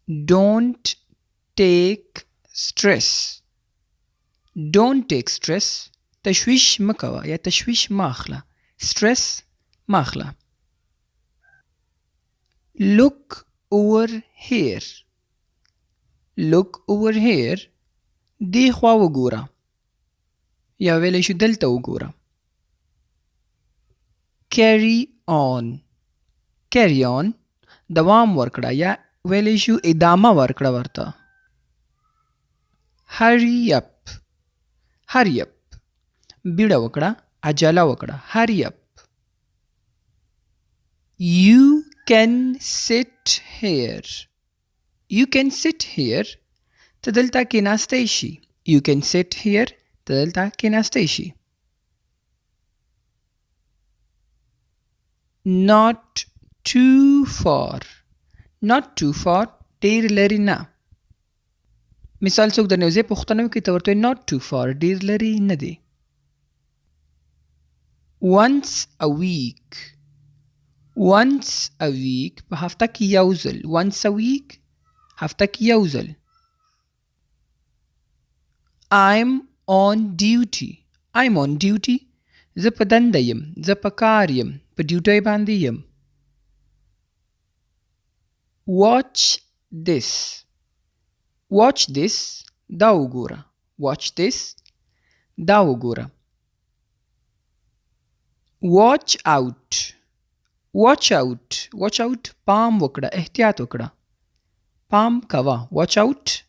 don't take stress. Don't take stress. تشویش مکوه یا تشویش ماخله. Stress ماخله. Look over here. Look over here. دی خوا وګوره. یا ویلی شو دلته وګوره. Carry on. Carry on. دوام ورکړه یا ویلی شو ادامه ورکړه ورته. Hurry up. Hurry up. بیړه وکړه. عجله وکړه. Hurry up. You can sit here. You can sit here. ته دلته کېناستی شي. You can sit here. ته دلته کېناستی شي. Not too far. Not too far. ډېر لرې نه. مثال څوک درنه یو ځای پوښتنه وکړي ته ورته not too far. ډېر لرې نه دی. Once a week. Once a week. په هفته کې یو ځل. Once a week. هفته کې یو ځل. I'm on duty. I'm on duty. زه په دنده یم. زه په کار یم. په ډیوټۍ باندې یم. Watch this. Watch this. دا وګوره. Watch this. دا وګوره. Watch out. Watch out. Watch out. پام وکړه. احتیاط وکړه. پام کوه. Watch out.